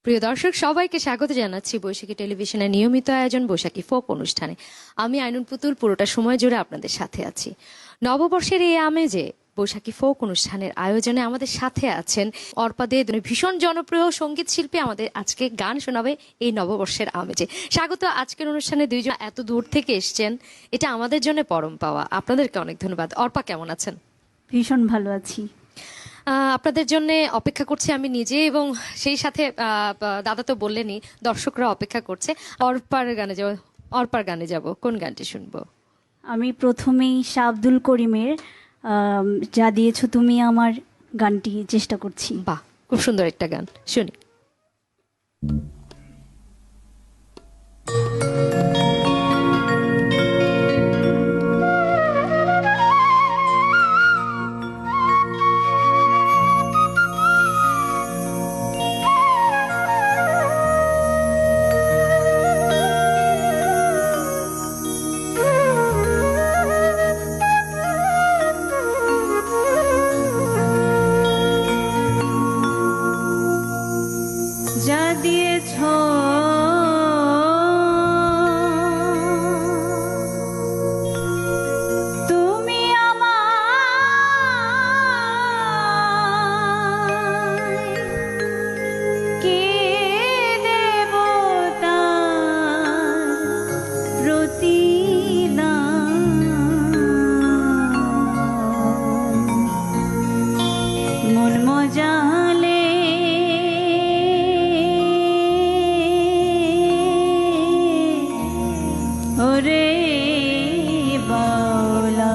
প্রিয় দর্শক সবাইকে স্বাগত জানাচ্ছি বৈশাখী টেলিভিশনের নিয়মিত আয়োজন বৈশাখী ফোক অনুষ্ঠানে। আমি আইনুন পুতুল পুরোটা সময় জুড়ে আপনাদের সাথে আছি। নববর্ষের এই আমেজে বৈশাখী ফোক অনুষ্ঠানের আয়োজনে আমাদের সাথে আছেন অর্পা দে, ভীষণ জনপ্রিয় সঙ্গীত শিল্পী। আমাদের আজকে গান শোনাবে এই নববর্ষের আমেজে। স্বাগত। আজকের অনুষ্ঠানে দুইজন এত দূর থেকে এসছেন, এটা আমাদের জন্য পরম পাওয়া। আপনাদেরকে অনেক ধন্যবাদ। অর্পা, কেমন আছেন? ভীষণ ভালো আছি। আপনাদের জন্য অপেক্ষা করছি আমি নিজে, এবং সেই সাথে দাদা তো বললেনই দর্শকরা অপেক্ষা করছে। অর্পার গানে যাব। কোন গানটি শুনবো? আমি প্রথমেই শাহ আব্দুল করিমের যা দিয়েছো তুমি আমার গানটি চেষ্টা করছি। বাহ, খুব সুন্দর একটা গান, শুনি। যা দিয়েছো তুমি আমায়, কে দেব তার প্রতিদান? মন মজালে ওরে বাউলা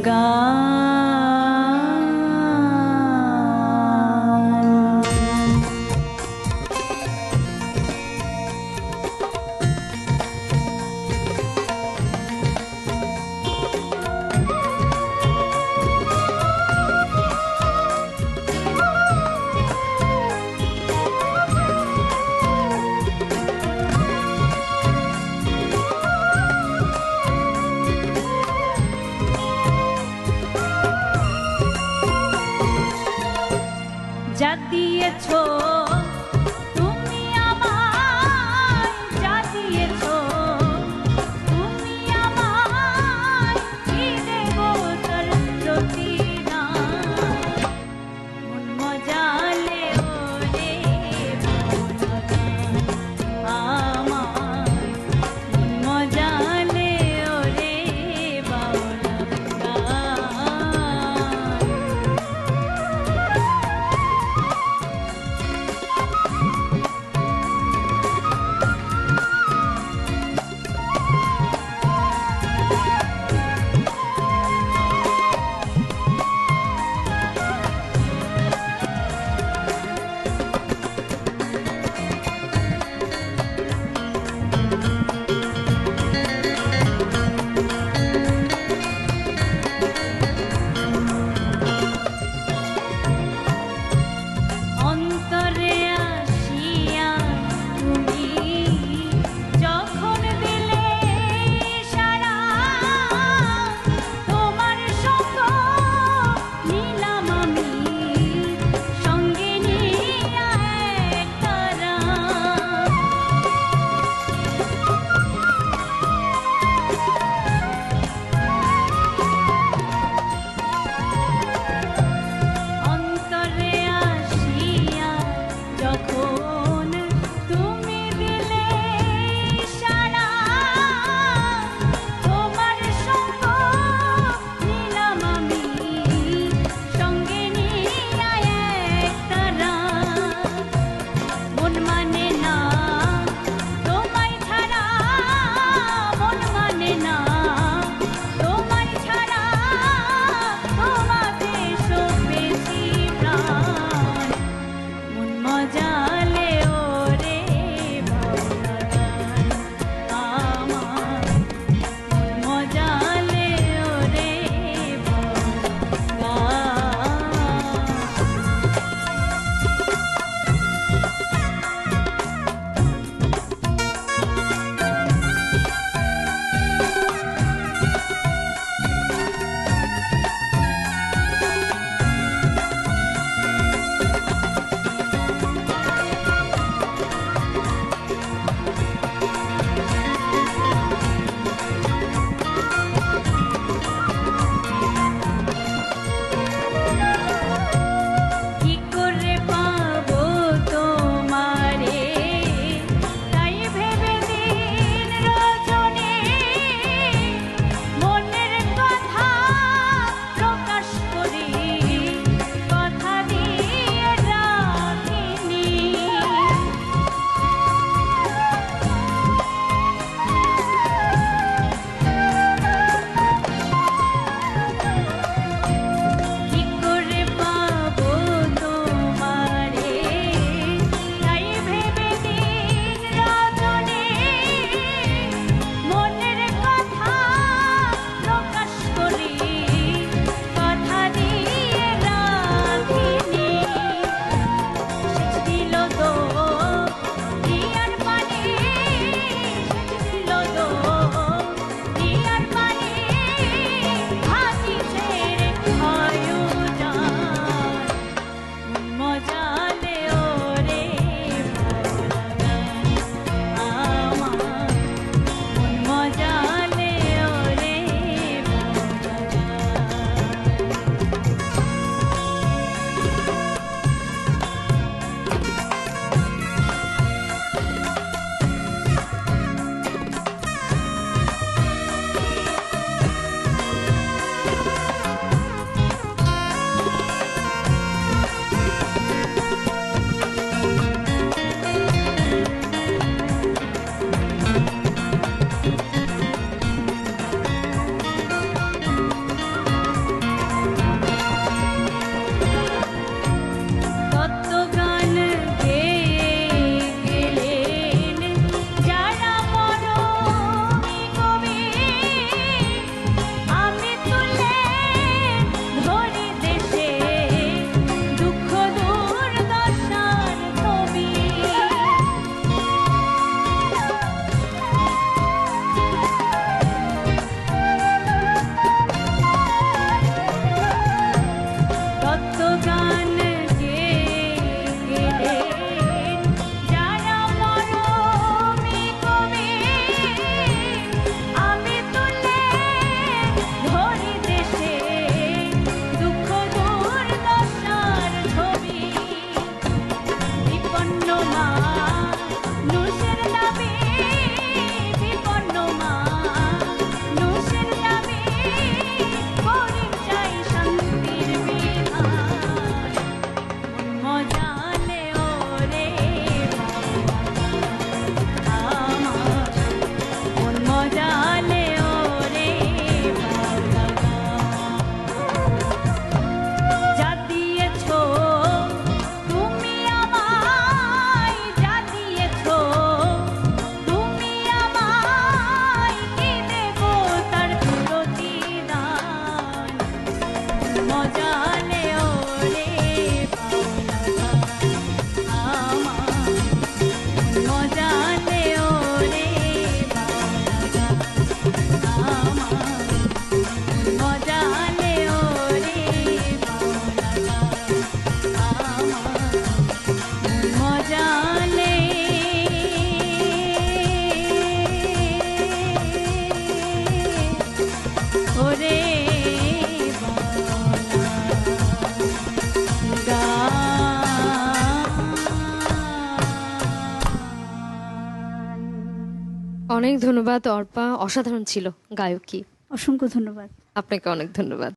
গান। অনেক ধন্যবাদ অর্পা, অসাধারণ ছিল গায়কী। অসংখ্য ধন্যবাদ। আপনাকে অনেক ধন্যবাদ।